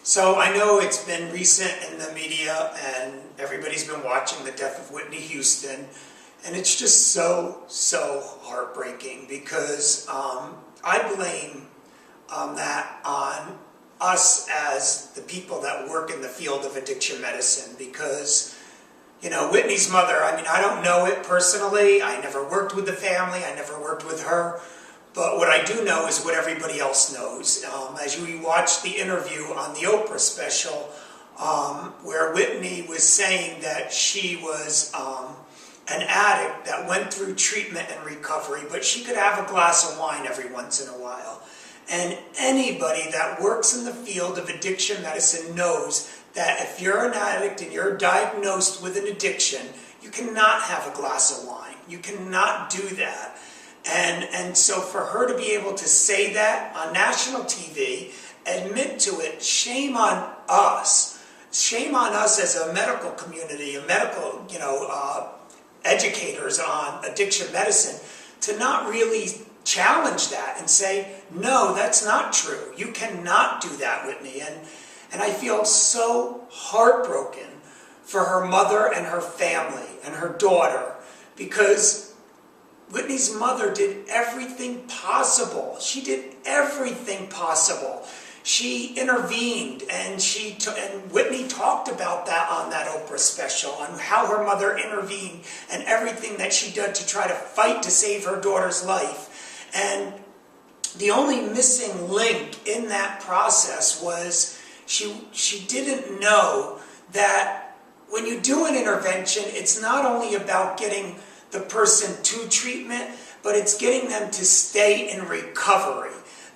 So I know it's been recent in the media and everybody's been watching the death of Whitney Houston, and it's just so heartbreaking because I blame that on us as the people that work in the field of addiction medicine, because Whitney's mother, I don't know it personally, I never worked with the family, I never worked with her. But what I do know is what everybody else knows. As you watch the interview on the Oprah special, where Whitney was saying that she was an addict that went through treatment and recovery, but she could have a glass of wine every once in a while. And anybody that works in the field of addiction medicine knows that if you're an addict and you're diagnosed with an addiction, you cannot have a glass of wine. You cannot do that. And so for her to be able to say that on national TV, admit to it, shame on us. Shame on us as a medical community, a medical, educators on addiction medicine, to not really challenge that and say, no, that's not true. You cannot do that, Whitney. And I feel so heartbroken for her mother and her family and her daughter, because Whitney's mother did everything possible. She did everything possible. She intervened, and Whitney talked about that on that Oprah special, on how her mother intervened and everything that she did to try to fight to save her daughter's life. And the only missing link in that process was she didn't know that when you do an intervention, it's not only about getting the person to treatment, but it's getting them to stay in recovery.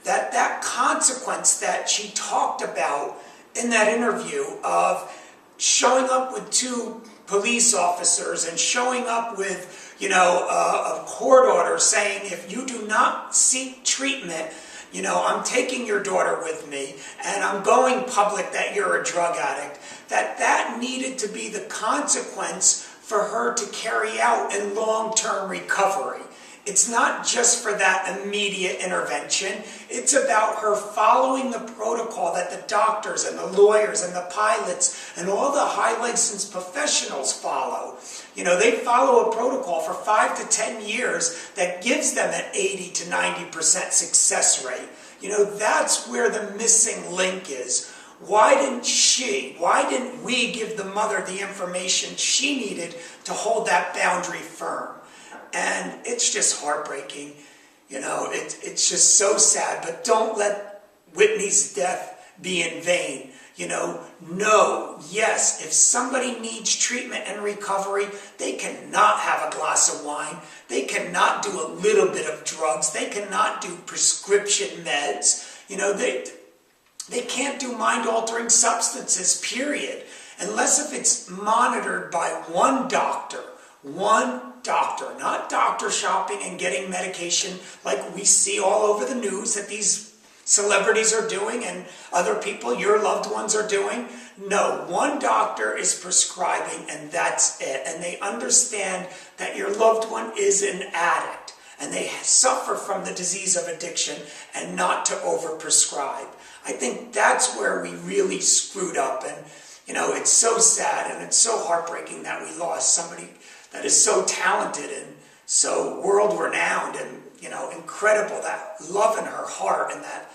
That consequence that she talked about in that interview of showing up with 2 police officers and showing up with, a court order saying, if you do not seek treatment, I'm taking your daughter with me and I'm going public that you're a drug addict, that needed to be the consequence for her to carry out in long-term recovery. It's not just for that immediate intervention. It's about her following the protocol that the doctors and the lawyers and the pilots and all the high licensed professionals follow. They follow a protocol for 5 to 10 years that gives them an 80 to 90% success rate. That's where the missing link is. Why didn't we give the mother the information she needed to hold that boundary firm? And it's just heartbreaking. It's just so sad. But don't let Whitney's death be in vain. No, yes, if somebody needs treatment and recovery, they cannot have a glass of wine. They cannot do a little bit of drugs. They cannot do prescription meds. They can't do mind-altering substances, period, unless if it's monitored by one doctor, not doctor shopping and getting medication like we see all over the news that these celebrities are doing and other people, your loved ones, are doing. No, one doctor is prescribing and that's it. And they understand that your loved one is an addict and they suffer from the disease of addiction, and not to overprescribe. I think that's where we really screwed up, and it's so sad and it's so heartbreaking that we lost somebody that is so talented and so world-renowned and incredible, that love in her heart, and that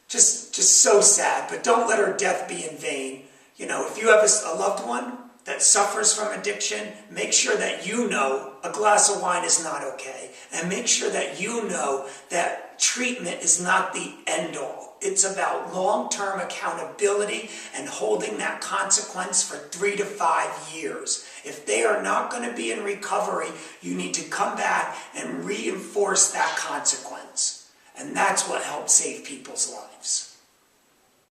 just so sad. But don't let her death be in vain. If you have a loved one that suffers from addiction, make sure that a glass of wine is not okay, and make sure that that treatment is not the end-all. It's about long-term accountability and holding that consequence for 3 to 5 years. If they are not going to be in recovery, you need to come back and reinforce that consequence. And that's what helps save people's lives.